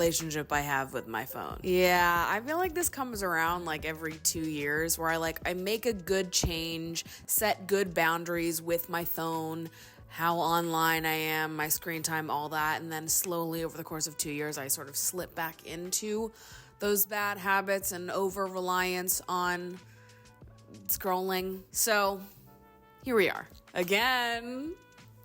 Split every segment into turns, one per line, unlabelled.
relationship I have with my phone. Yeah, I feel like this comes around like every 2 years where I make a good change, set good boundaries with my phone, how online I am, my screen time, all that. And then slowly over the course of 2 years, I sort of slip back into those bad habits and over-reliance on scrolling. So here we are again.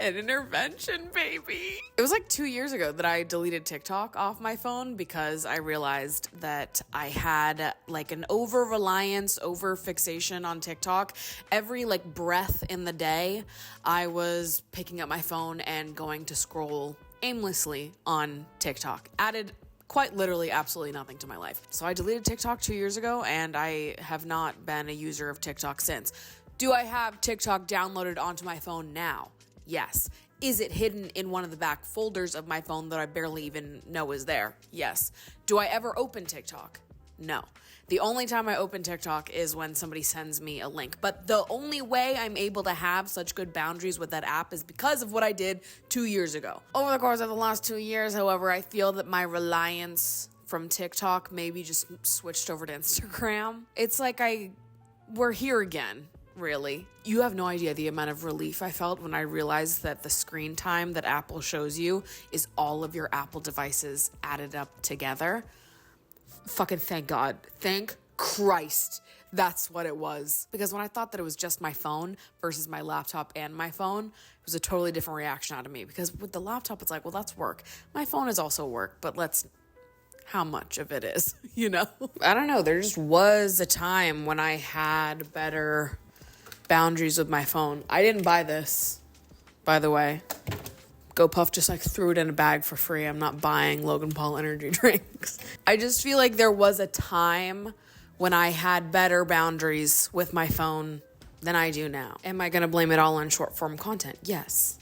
An intervention, baby. It was like 2 years ago that I deleted TikTok off my phone because I realized that I had like an over-reliance, over-fixation on TikTok. Every like breath in the day, I was picking up my phone and going to scroll aimlessly on TikTok. Added quite literally absolutely nothing to my life. So I deleted TikTok 2 years ago and I have not been a user of TikTok since. Do I have TikTok downloaded onto my phone now? Yes. Is it hidden in one of the back folders of my phone that I barely even know is there? Yes. Do I ever open TikTok? No. The only time I open TikTok is when somebody sends me a link. But the only way I'm able to have such good boundaries with that app is because of what I did 2 years ago. Over the course of the last 2 years, however, I feel that my reliance from TikTok maybe just switched over to Instagram. It's like we're here again. Really. You have no idea the amount of relief I felt when I realized that the screen time that Apple shows you is all of your Apple devices added up together. Fucking thank God. Thank Christ. That's what it was. Because when I thought that it was just my phone versus my laptop and my phone, it was a totally different reaction out of me. Because with the laptop, it's like, well, that's work. My phone is also work, but how much of it is, you know? I don't know. There just was a time when I had better boundaries with my phone. I didn't buy this, by the way. GoPuff just threw it in a bag for free. I'm not buying Logan Paul energy drinks. I just feel like there was a time when I had better boundaries with my phone than I do now. Am I gonna blame it all on short form content? Yes.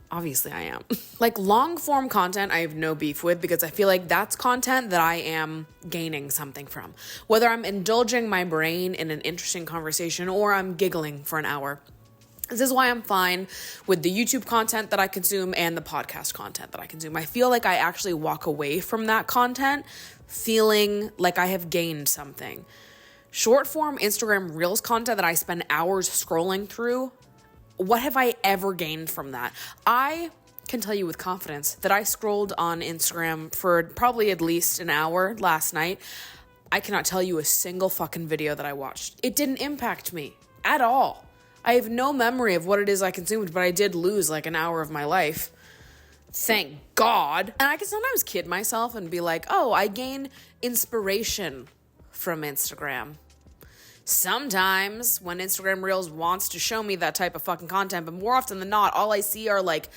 Obviously I am. Like long form content, I have no beef with because I feel like that's content that I am gaining something from. Whether I'm indulging my brain in an interesting conversation or I'm giggling for an hour. This is why I'm fine with the YouTube content that I consume and the podcast content that I consume. I feel like I actually walk away from that content feeling like I have gained something. Short form Instagram Reels content that I spend hours scrolling through, what have I ever gained from that? I can tell you with confidence that I scrolled on Instagram for probably at least an hour last night. I cannot tell you a single fucking video that I watched. It didn't impact me at all. I have no memory of what it is I consumed, but I did lose like an hour of my life. Thank God. And I can sometimes kid myself and be like, oh, I gain inspiration from Instagram. Sometimes when Instagram Reels wants to show me that type of fucking content, but more often than not, all I see are like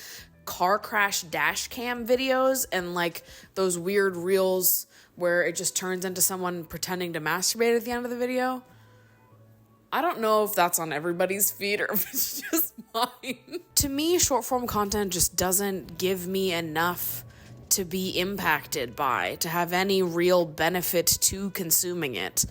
car crash dash cam videos and like those weird reels where it just turns into someone pretending to masturbate at the end of the video. I don't know if that's on everybody's feed or if it's just mine. To me, short form content just doesn't give me enough to be impacted by, to have any real benefit to consuming it.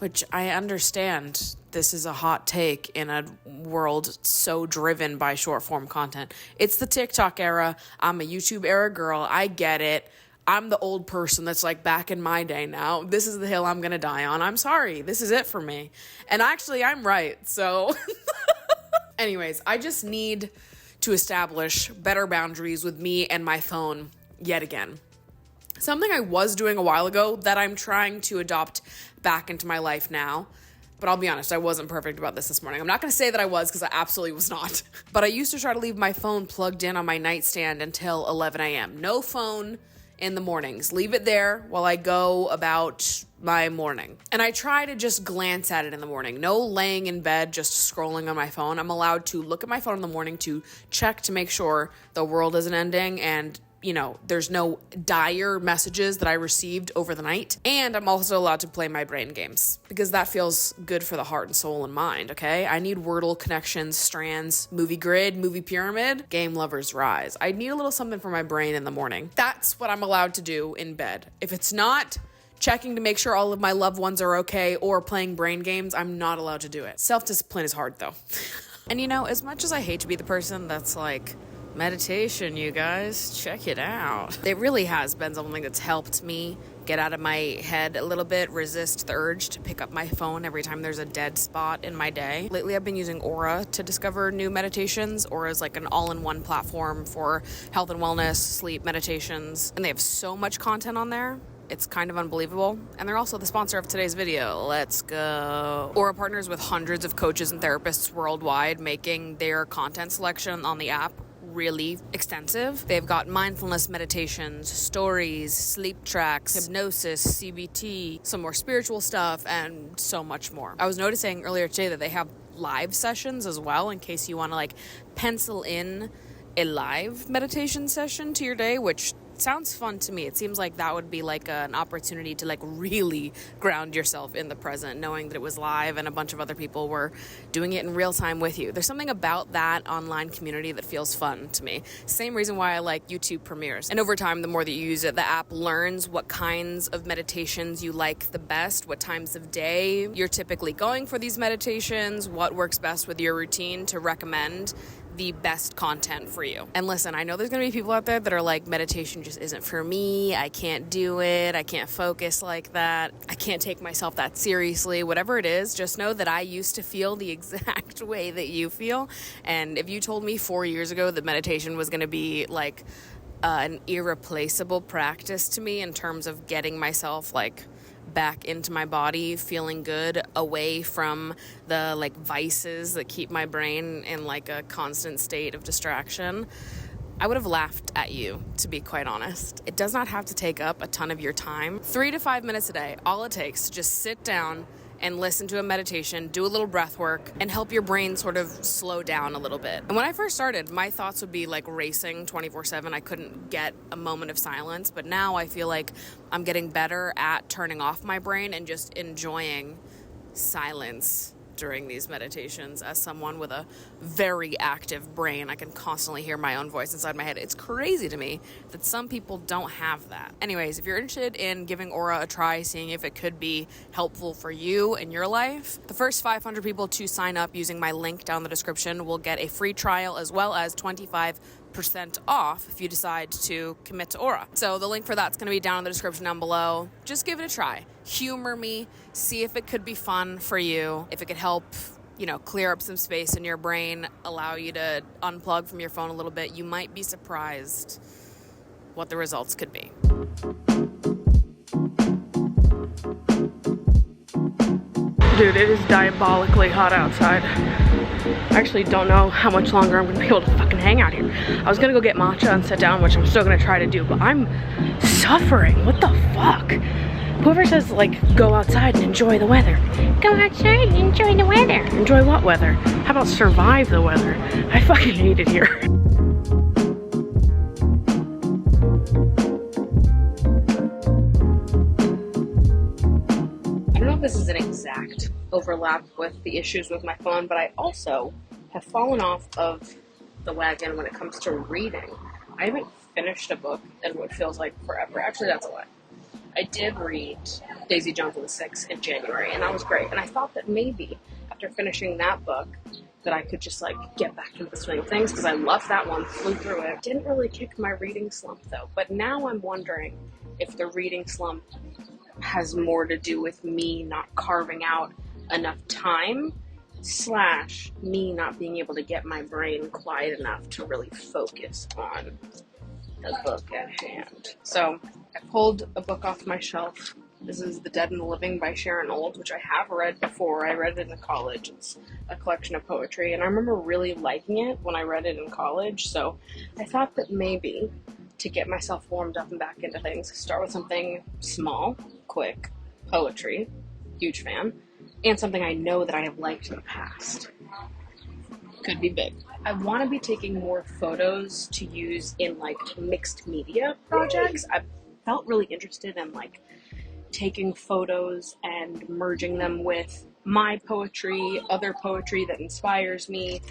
Which I understand this is a hot take in a world so driven by short form content. It's the TikTok era. I'm a YouTube era girl. I get it. I'm the old person that's like back in my day now. This is the hill I'm going to die on. I'm sorry. This is it for me. And actually, I'm right. So anyways, I just need to establish better boundaries with me and my phone yet again. Something I was doing a while ago that I'm trying to adopt back into my life now. But I'll be honest, I wasn't perfect about this morning. I'm not going to say that I was because I absolutely was not. But I used to try to leave my phone plugged in on my nightstand until 11 a.m. No phone in the mornings. Leave it there while I go about my morning. And I try to just glance at it in the morning. No laying in bed, just scrolling on my phone. I'm allowed to look at my phone in the morning to check to make sure the world isn't ending and there's no dire messages that I received over the night. And I'm also allowed to play my brain games because that feels good for the heart and soul and mind, okay? I need Wordle, connections, strands, movie grid, movie pyramid, game lovers rise. I need a little something for my brain in the morning. That's what I'm allowed to do in bed. If it's not checking to make sure all of my loved ones are okay or playing brain games, I'm not allowed to do it. Self-discipline is hard though. And as much as I hate to be the person that's like, meditation, you guys. Check it out. It really has been something that's helped me get out of my head a little bit, resist the urge to pick up my phone every time there's a dead spot in my day. Lately, I've been using Aura to discover new meditations. Aura is like an all-in-one platform for health and wellness, sleep, meditations, and they have so much content on there. It's kind of unbelievable. And they're also the sponsor of today's video. Let's go. Aura partners with hundreds of coaches and therapists worldwide, making their content selection on the app really extensive. They've got mindfulness meditations, stories, sleep tracks, hypnosis, CBT, some more spiritual stuff, and so much more. I was noticing earlier today that they have live sessions as well, in case you want to like pencil in a live meditation session to your day, which sounds fun to me. It seems like that would be like an opportunity to like really ground yourself in the present, knowing that it was live and a bunch of other people were doing it in real time with you. There's something about that online community that feels fun to me. Same reason why I like YouTube premieres. And over time, the more that you use it, the app learns what kinds of meditations you like the best, what times of day you're typically going for these meditations, what works best with your routine to recommend the best content for you. And listen, I know there's gonna be people out there that are like, meditation just isn't for me. I can't do it. I can't focus like that. I can't take myself that seriously. Whatever it is, just know that I used to feel the exact way that you feel. And if you told me 4 years ago that meditation was gonna be like an irreplaceable practice to me in terms of getting myself like back into my body, feeling good, away from the like vices that keep my brain in like a constant state of distraction, I would have laughed at you, to be quite honest. It does not have to take up a ton of your time. 3 to 5 minutes a day, all it takes to just sit down and listen to a meditation, do a little breath work, and help your brain sort of slow down a little bit. And when I first started, my thoughts would be like racing 24/7. I couldn't get a moment of silence, but now I feel like I'm getting better at turning off my brain and just enjoying silence during these meditations. As someone with a very active brain, I can constantly hear my own voice inside my head. It's crazy to me that some people don't have that. Anyways, if you're interested in giving Aura a try, seeing if it could be helpful for you in your life, the first 500 people to sign up using my link down in the description will get a free trial as well as 25% off if you decide to commit to Aura. So the link for that's going to be down in the description down below. Just give it a try. Humor me. See if it could be fun for you. If it could help, you know, clear up some space in your brain, allow you to unplug from your phone a little bit. You might be surprised what the results could be. Dude, it is diabolically hot outside. I actually don't know how much longer I'm gonna be able to fucking hang out here. I was gonna go get matcha and sit down, which I'm still gonna try to do, but I'm suffering. What the fuck? Whoever says, like, go outside and enjoy the weather. Go outside and enjoy the weather. Enjoy what weather? How about survive the weather? I fucking hate it here. I don't know if this is an exact overlap with the issues with my phone, but I also have fallen off of the wagon when it comes to reading. I haven't finished a book in what feels like forever. Actually, that's a lie. I did read Daisy Jones and the Six in January, and that was great. And I thought that maybe after finishing that book that I could just like get back into the swing of things, because I loved that one, flew through it. Didn't really kick my reading slump though. But now I'm wondering if the reading slump has more to do with me not carving out enough time / me not being able to get my brain quiet enough to really focus on the book at hand. So I pulled a book off my shelf. This is The Dead and the Living by Sharon Olds, which I have read before. I read it in college. It's a collection of poetry, and I remember really liking it when I read it in college. So I thought that maybe to get myself warmed up and back into things, start with something small, quick, poetry, huge fan, and something I know that I have liked in the past. Could be big. I want to be taking more photos to use in like mixed media projects. I felt really interested in like taking photos and merging them with my poetry, other poetry that inspires me,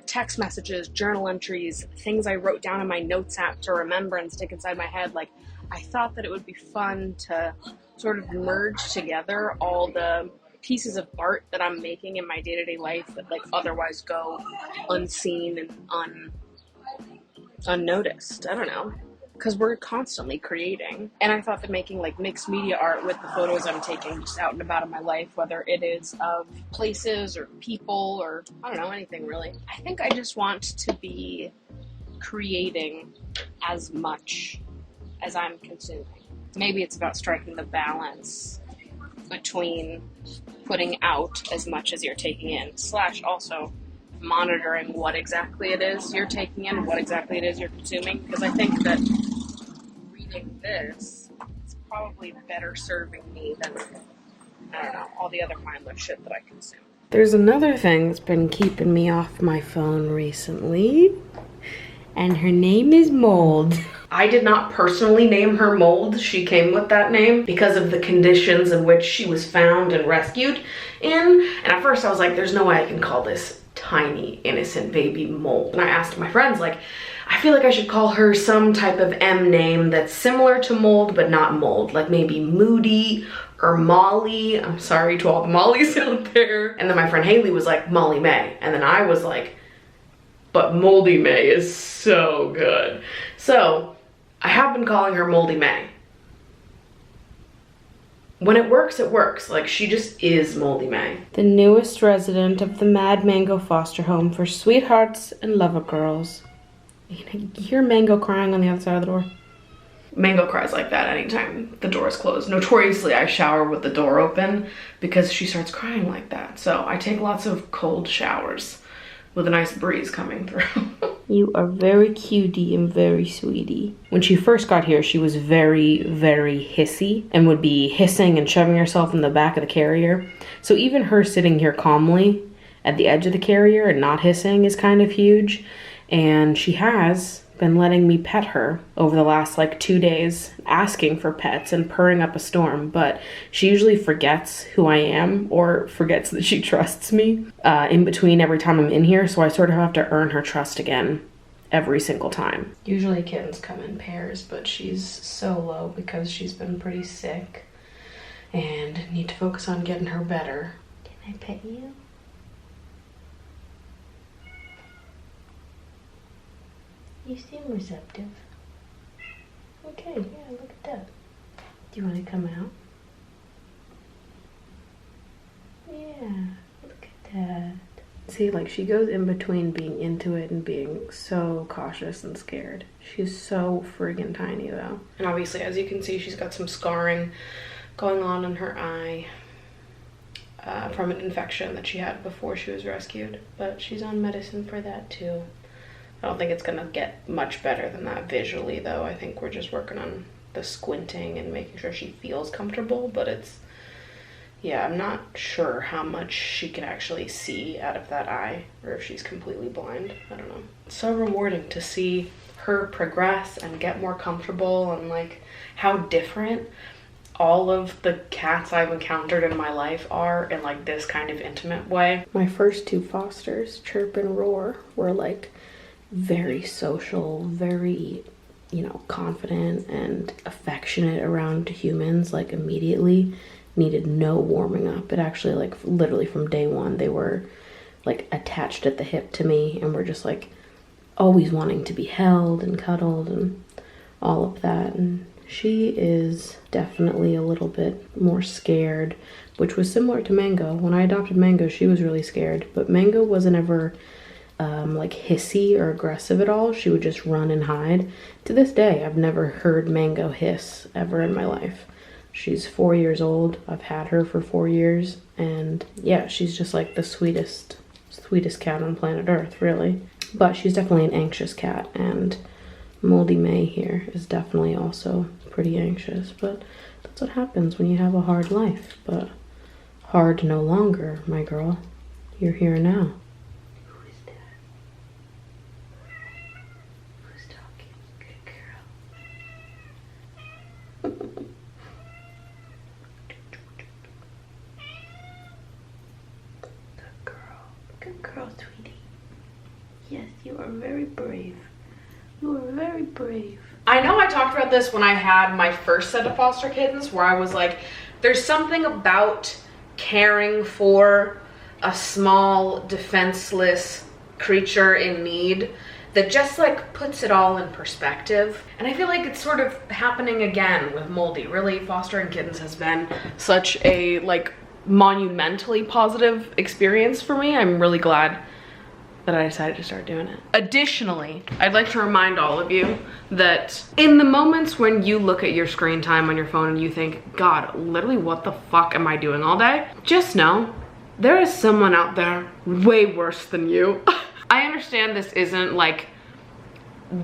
text messages, journal entries, things I wrote down in my notes app to remember and stick inside my head. Like, I thought that it would be fun to sort of merge together all the pieces of art that I'm making in my day-to-day life that like otherwise go unseen and
unnoticed. I don't know. Because we're constantly creating. And I thought that making like mixed media art with the photos I'm taking just out and about in my life, whether it is of places or people or I don't know, anything really. I think I just want to be creating as much as I'm consuming. Maybe it's about striking the balance between putting out as much as you're taking in, / also monitoring what exactly it is you're taking in, what exactly it is you're consuming, because I think that reading this is probably better serving me than, I don't know, all the other mindless shit that I consume.
There's another thing that's been keeping me off my phone recently, and her name is Mold. I did not personally name her Mold. She came with that name because of the conditions in which she was found and rescued in. And at first I was like, there's no way I can call this tiny, innocent baby Mold. And I asked my friends, like, I feel like I should call her some type of M name that's similar to Mold, but not Mold. Like maybe Moody or Molly. I'm sorry to all the Mollys out there. And then my friend Haley was like, Molly May. And then I was like, but Moldy May is so good. So I have been calling her Moldy May. When it works, it works. Like, she just is Moldy May. The newest resident of the Mad Mango foster home for sweethearts and lover girls. You hear Mango crying on the other side of the door? Mango cries like that anytime the door is closed. Notoriously, I shower with the door open because she starts crying like that. So I take lots of cold showers with a nice breeze coming through. You are very cutie and very sweetie. When she first got here, she was very, very hissy and would be hissing and shoving herself in the back of the carrier. So even her sitting here calmly at the edge of the carrier and not hissing is kind of huge. And she has been letting me pet her over the last like 2 days, asking for pets and purring up a storm, but she usually forgets who I am or forgets that she trusts me in between every time I'm in here, so I sort of have to earn her trust again every single time. Usually kittens come in pairs, but she's so low because she's been pretty sick and need to focus on getting her better. Can I pet you? You seem receptive. Okay, yeah, look at that. Do you want to come out? Yeah, look at that. See, like, she goes in between being into it and being so cautious and scared. She's so friggin' tiny, though. And obviously, as you can see, she's got some scarring going on in her eye from an infection that she had before she was rescued. But she's on medicine for that, too. I don't think it's gonna get much better than that visually, though. I think we're just working on the squinting and making sure she feels comfortable, but it's, yeah, I'm not sure how much she can actually see out of that eye, or if she's completely blind. I don't know. It's so rewarding to see her progress and get more comfortable, and like how different all of the cats I've encountered in my life are in like this kind of intimate way. My first 2 fosters, Chirp and Roar, were like very social, very, you know, confident and affectionate around humans, like immediately. Needed no warming up. It actually, like, literally from day one, they were like attached at the hip to me and were just like always wanting to be held and cuddled and all of that. And she is definitely a little bit more scared, which was similar to Mango. When I adopted Mango, she was really scared, but Mango wasn't ever like hissy or aggressive at all. She would just run and hide. To this day, I've never heard Mango hiss ever in my life. She's 4 years old. I've had her for 4 years, and yeah, she's just like the sweetest cat on planet Earth, really. But she's definitely an anxious cat, and Moldy May here is definitely also pretty anxious, but that's what happens when you have a hard life. But hard no longer, my girl. You're here now. Very brave. You are very brave. I know I talked about this when I had my first set of foster kittens, where I was like, there's something about caring for a small, defenseless creature in need
that just like puts it all in perspective. And I feel like it's sort of happening again with Moldy. Really, fostering kittens has been such a like monumentally positive experience for me. I'm really glad that I decided to start doing it. Additionally, I'd like to remind all of you that in the moments when you look at your screen time on your phone and you think, God, literally what the fuck am I doing all day? Just know, there is someone out there way worse than you. I understand this isn't like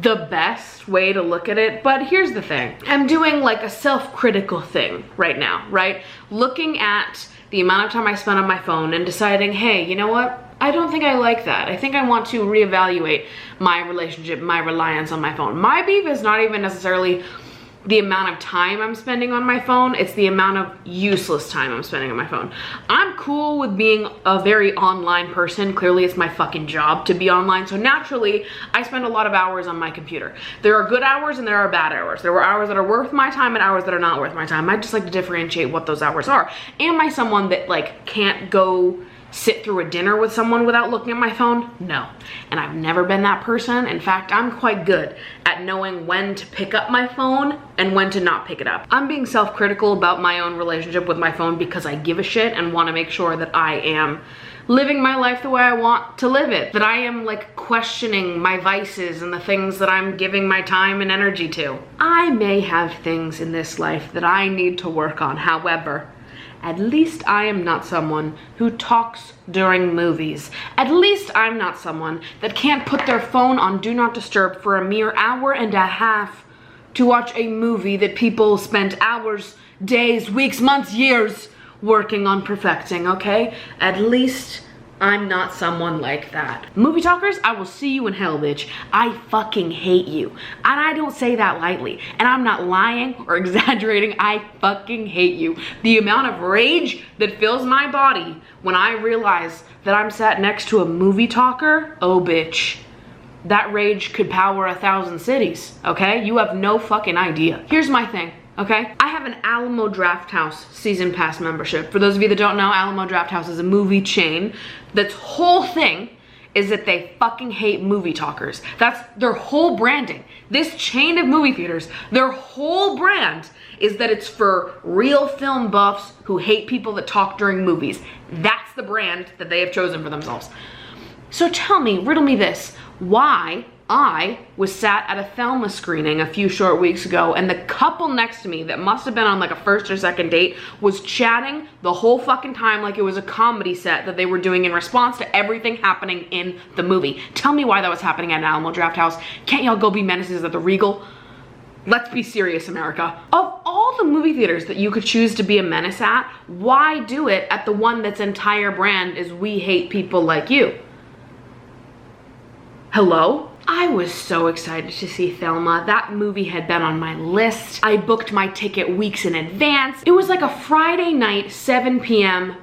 the best way to look at it, but here's the thing. I'm doing like a self-critical thing right now, right? Looking at the amount of time I spend on my phone and deciding, hey, you know what? I don't think I like that. I think I want to reevaluate my relationship, my reliance on my phone. My beef is not even necessarily the amount of time I'm spending on my phone, it's the amount of useless time I'm spending on my phone. I'm cool with being a very online person. Clearly it's my fucking job to be online, so naturally I spend a lot of hours on my computer. There are good hours and there are bad hours. There are hours that are worth my time and hours that are not worth my time. I just like to differentiate what those hours are. Am I someone that like can't go sit through a dinner with someone without looking at my phone? No. And I've never been that person. In fact, I'm quite good at knowing when to pick up my phone and when to not pick it up. I'm being self-critical about my own relationship with my phone because I give a shit and want to make sure that I am living my life the way I want to live it. That I am like questioning my vices and the things that I'm giving my time and energy to. I may have things in this life that I need to work on. However, at least I am not someone who talks during movies. At least I'm not someone that can't put their phone on Do Not Disturb for a mere hour and a half to watch a movie that people spent hours, days, weeks, months, years working on perfecting, okay? At least I'm not someone like that. Movie talkers, I will see you in hell, bitch. I fucking hate you. And I don't say that lightly. And I'm not lying or exaggerating. I fucking hate you. The amount of rage that fills my body when I realize that I'm sat next to a movie talker, oh bitch. That rage could power 1,000 cities, okay? You have no fucking idea. Here's my thing. Okay, I have an Alamo Drafthouse season pass membership. For those of you that don't know, Alamo Drafthouse is a movie chain that's whole thing is that they fucking hate movie talkers. That's their whole branding. This chain of movie theaters, their whole brand is that it's for real film buffs who hate people that talk during movies. That's the brand that they have chosen for themselves. So tell me, riddle me this, why I was sat at a Thelma screening a few short weeks ago and the couple next to me that must have been on like a first or second date was chatting the whole fucking time like it was a comedy set that they were doing in response to everything happening in the movie. Tell me why that was happening at an Alamo Drafthouse. Can't y'all go be menaces at the Regal? Let's be serious, America. Of all the movie theaters that you could choose to be a menace at, why do it at the one that's entire brand is we hate people like you? Hello? I was so excited to see Thelma. That movie had been on my list. I booked my ticket weeks in advance. It was like a Friday night, 7 p.m.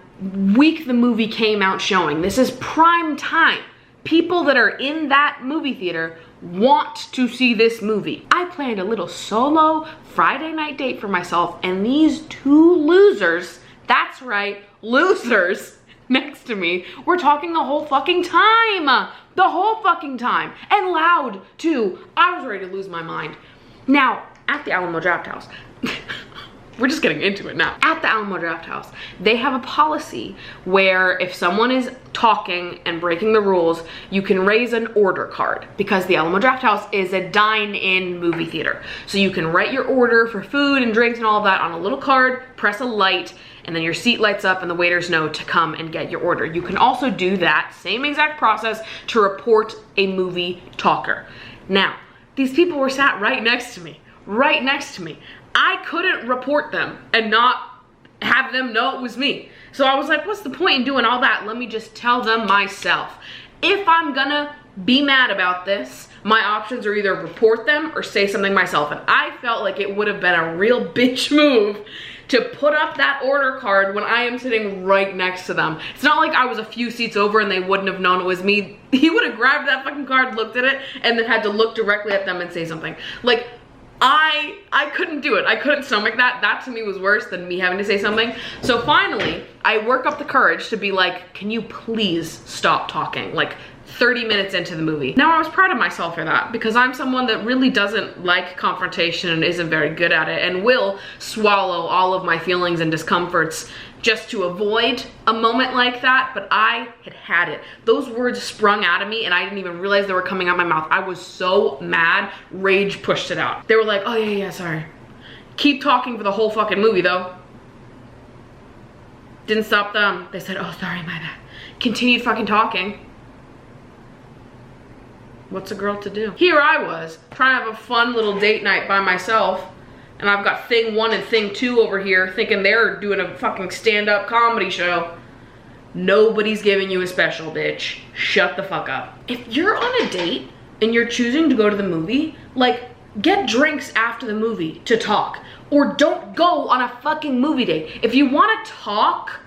week the movie came out showing. This is prime time. People that are in that movie theater want to see this movie. I planned a little solo Friday night date for myself and these two losers, that's right, losers, next to me were talking the whole fucking time. The whole fucking time. And loud, too. I was ready to lose my mind. Now, at the Alamo Drafthouse, we're just getting into it now. At the Alamo Drafthouse, they have a policy where if someone is talking and breaking the rules, you can raise an order card because the Alamo Drafthouse is a dine-in movie theater. So you can write your order for food and drinks and all of that on a little card, press a light, and then your seat lights up and the waiters know to come and get your order. You can also do that same exact process to report a movie talker. Now, these people were sat right next to me, right next to me. I couldn't report them and not have them know it was me. So I was like, what's the point in doing all that? Let me just tell them myself. If I'm gonna be mad about this, my options are either report them or say something myself. And I felt like it would have been a real bitch move to put up that order card when I am sitting right next to them. It's not like I was a few seats over and they wouldn't have known it was me. He would have grabbed that fucking card, looked at it, and then had to look directly at them and say something. Like, I couldn't do it. I couldn't stomach that. That to me was worse than me having to say something. So finally, I work up the courage to be like, can you please stop talking? Like,
30 minutes into the movie. Now I was proud of myself for that because I'm someone that really doesn't like confrontation and isn't very good at it and will swallow all of my feelings and discomforts just to avoid a moment like that, but I had it. Those words sprung out of me and I didn't even realize they were coming out my mouth. I was so mad, rage pushed it out. They were like, oh yeah, sorry. Keep talking for the whole fucking movie though. Didn't stop them. They said, oh sorry, my bad. Continued fucking talking. What's a girl to do? Here I was, trying to have a fun little date night by myself, and I've got thing 1 and thing 2 over here thinking they're doing a fucking stand-up comedy show. Nobody's giving you a special, bitch. Shut the fuck up. If you're on a date and you're choosing to go to the movie, like, get drinks after the movie to talk. Or don't go on a fucking movie date. If you want to talk,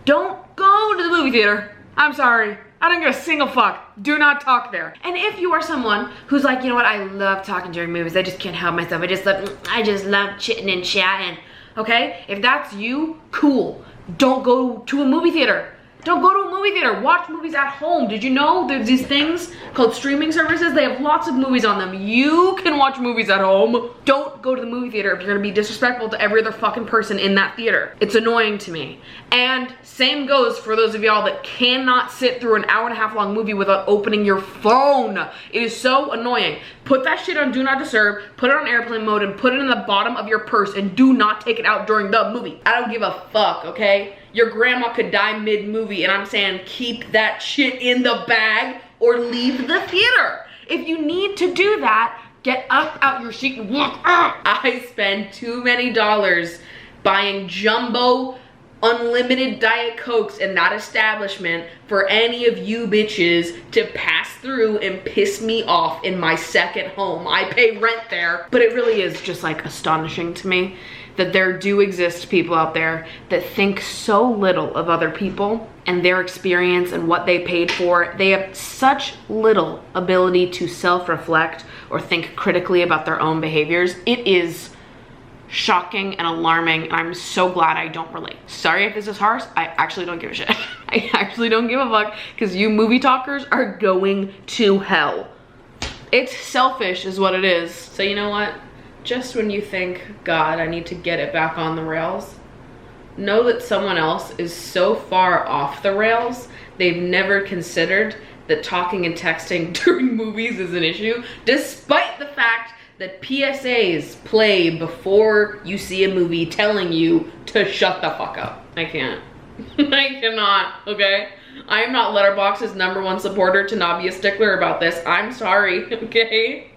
don't go to the movie theater. I'm sorry. I don't give a single fuck. Do not talk there. And if you are someone who's like, you know what, I love talking during movies. I just can't help myself. I just love chitting and chatting. Okay? If that's you, cool. Don't go to a movie theater. Don't go to a movie theater. Watch movies at home. Did you know there's these things called streaming services? They have lots of movies on them. You can watch movies at home. Don't go to the movie theater if you're gonna be disrespectful to every other fucking person in that theater. It's annoying to me. And same goes for those of y'all that cannot sit through an hour-and-a-half long movie without opening your phone. It is so annoying. Put that shit on Do Not Disturb, put it on airplane mode, and put it in the bottom of your purse, and do not take it out during the movie. I don't give a fuck, okay? Your grandma could die mid-movie, and I'm saying keep that shit in the bag or leave the theater. If you need to do that, get up out your seat and walk out. I spend too many dollars buying jumbo unlimited Diet Cokes in that establishment for any of you bitches to pass through and piss me off in my second home. I pay rent there. But it really is just like astonishing to me that there do exist people out there that think so little of other people and their experience and what they paid for. They have such little ability to self-reflect or think critically about their own behaviors. It is shocking and alarming. I'm so glad I don't relate. Sorry if this is harsh. I actually don't give a shit. I actually don't give a fuck because you movie talkers are going to hell. It's selfish is what it is. So you know what? Just when you think, God, I need to get it back on the rails, know that someone else is so far off the rails, they've never considered that talking and texting during movies is an issue, despite the fact that PSAs play before you see a movie telling you to shut the fuck up. I can't. I cannot, okay? I am not Letterboxd's #1 supporter to not be a stickler about this. I'm sorry, okay?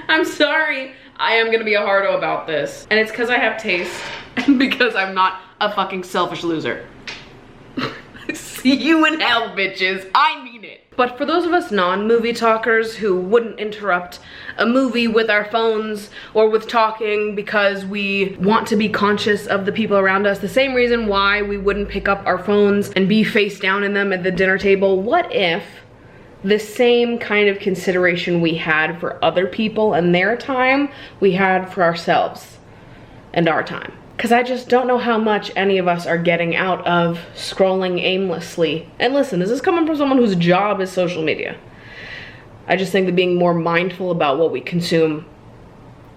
I'm sorry. I am gonna be a hardo about this. And it's because I have taste and because I'm not a fucking selfish loser. See you in hell, bitches. I mean it. But for those of us non-movie talkers who wouldn't interrupt a movie with our phones or with talking because we want to be conscious of the people around us, the same reason why we wouldn't pick up our phones and be face down in them at the dinner table, what if the same kind of consideration we had for other people and their time we had for ourselves and our time? Because I just don't know how much any of us are getting out of scrolling aimlessly. And listen, this is coming from someone whose job is social media. I just think that being more mindful about what we consume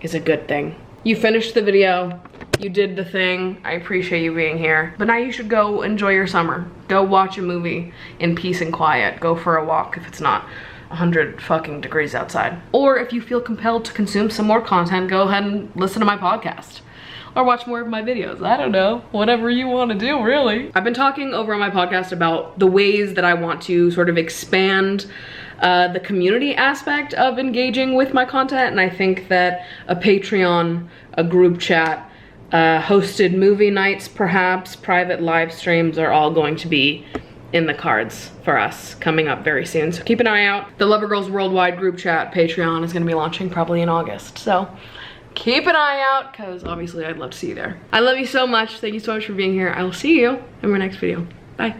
is a good thing. You finished the video, you did the thing, I appreciate you being here. But now you should go enjoy your summer. Go watch a movie in peace and quiet. Go for a walk if it's not 100 fucking degrees outside. Or if you feel compelled to consume some more content, go ahead and listen to my podcast. Or watch more of my videos. I don't know, whatever you want to do, really. I've been talking over on my podcast about the ways that I want to sort of expand the community aspect of engaging with my content, and I think that a Patreon, a group chat, hosted movie nights, perhaps private live streams are all going to be in the cards for us coming up very soon. So keep an eye out. The Lover Girls Worldwide group chat Patreon is going to be launching probably in August. So keep an eye out because obviously I'd love to see you there. I love you so much. Thank you so much for being here. I will see you in my next video. Bye.